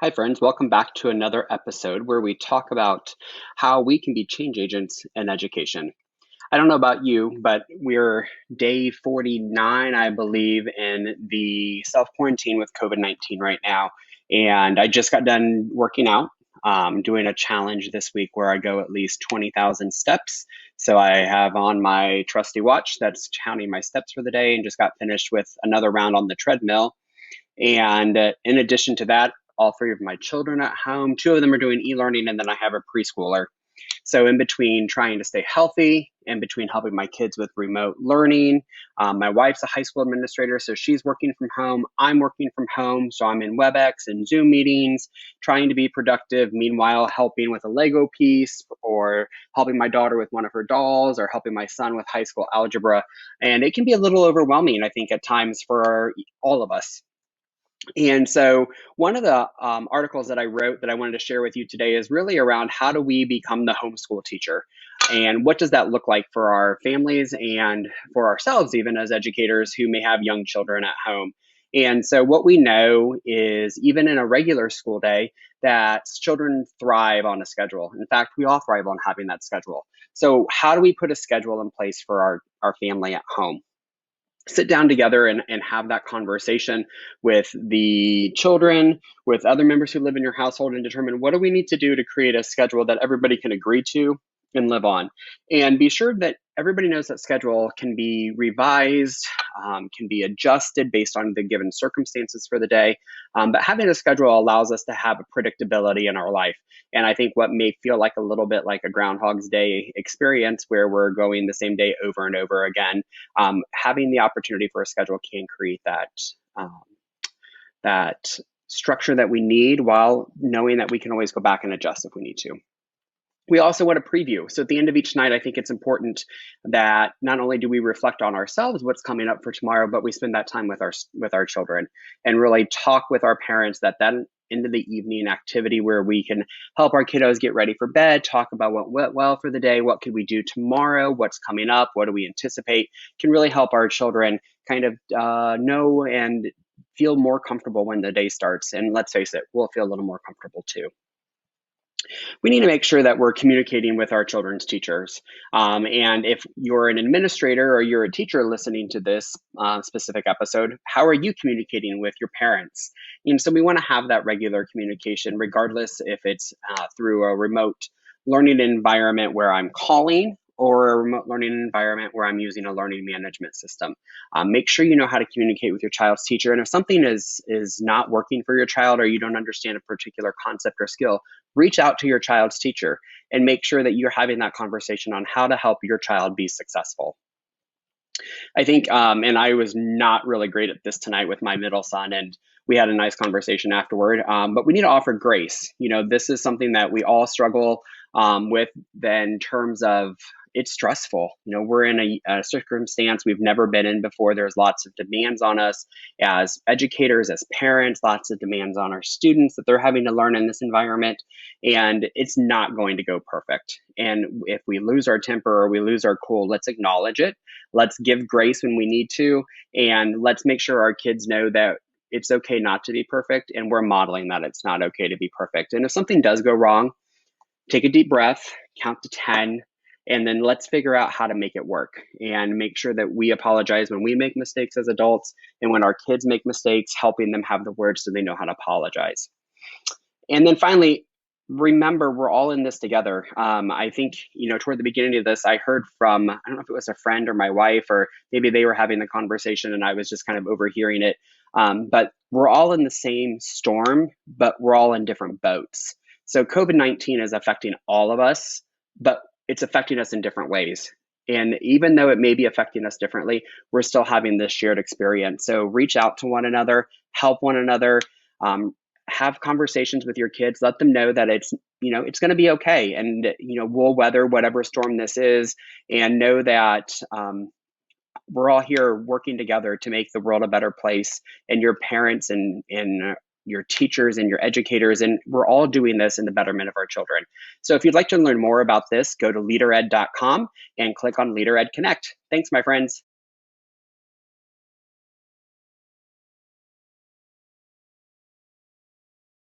Hi, friends. Welcome back to another episode where we talk about how we can be change agents in education. I don't know about you, but we're day 49, I believe, in the self quarantine with COVID-19 right now. And I just got done working out, doing a challenge this week where I go at least 20,000 steps. So I have on my trusty watch that's counting my steps for the day and just got finished with another round on the treadmill. And in addition to that, all three of my children at home, two of them are doing e-learning, and then I have a preschooler. So in between trying to stay healthy, in between helping my kids with remote learning, my wife's a high school administrator, so she's working from home. I'm working from home, so I'm in WebEx and Zoom meetings, trying to be productive. Meanwhile, helping with a Lego piece, or helping my daughter with one of her dolls, or helping my son with high school algebra. And it can be a little overwhelming, I think, at times for all of us. And so, one of the articles that I wrote that I wanted to share with you today is really around how do we become the homeschool teacher? And what does that look like for our families and for ourselves, even as educators who may have young children at home? And so, what we know is even in a regular school day, that children thrive on a schedule. In fact, we all thrive on having that schedule. So, how do we put a schedule in place for our family at home? Sit down together and have that conversation with the children, with other members who live in your household, and determine what do we need to do to create a schedule that everybody can agree to and live on. And be sure that everybody knows that schedule can be revised, can be adjusted based on the given circumstances for the day. But having a schedule allows us to have a predictability in our life. And I think what may feel like a little bit like a Groundhog's Day experience where we're going the same day over and over again, having the opportunity for a schedule can create um, that structure that we need, while knowing that we can always go back and adjust if we need to. We also want to preview. So at the end of each night, I think it's important that not only do we reflect on ourselves, what's coming up for tomorrow, but we spend that time with our children and really talk with our parents, that end of the evening activity where we can help our kiddos get ready for bed, talk about what went well for the day, what could we do tomorrow, what's coming up, what do we anticipate, can really help our children kind of know and feel more comfortable when the day starts. And let's face it, we'll feel a little more comfortable too. We need to make sure that we're communicating with our children's teachers. And if you're an administrator or you're a teacher listening to this specific episode, how are you communicating with your parents? And so we want to have that regular communication, regardless if it's through a remote learning environment where I'm calling, or a remote learning environment where I'm using a learning management system. Make sure you know how to communicate with your child's teacher. And if something is not working for your child, or you don't understand a particular concept or skill, reach out to your child's teacher and make sure that you're having that conversation on how to help your child be successful. I think, and I was not really great at this tonight with my middle son, and we had a nice conversation afterward. But we need to offer grace. This is something that we all struggle with, in terms of it's stressful. We're in a circumstance we've never been in before. There's lots of demands on us as educators, as parents, lots of demands on our students that they're having to learn in this environment. And it's not going to go perfect. And if we lose our temper or we lose our cool, let's acknowledge it. Let's give grace when we need to. And let's make sure our kids know that it's okay not to be perfect. And we're modeling that it's not okay to be perfect. And if something does go wrong, take a deep breath, count to 10, and then let's figure out how to make it work, and make sure that we apologize when we make mistakes as adults, and when our kids make mistakes, helping them have the words so they know how to apologize. And then finally, remember, we're all in this together. I think, toward the beginning of this, I heard from, I don't know if it was a friend or my wife, or maybe they were having the conversation and I was just kind of overhearing it. But we're all in the same storm, but we're all in different boats. So COVID-19 is affecting all of us, but it's affecting us in different ways. And even though it may be affecting us differently, we're still having this shared experience. So reach out to one another, help one another, have conversations with your kids, let them know that it's going to be okay. And, we'll weather whatever storm this is, and know that we're all here working together to make the world a better place. And your parents and your teachers and your educators, and we're all doing this in the betterment of our children. So if you'd like to learn more about this, go to leadered.com and click on Leader Ed Connect. Thanks, my friends.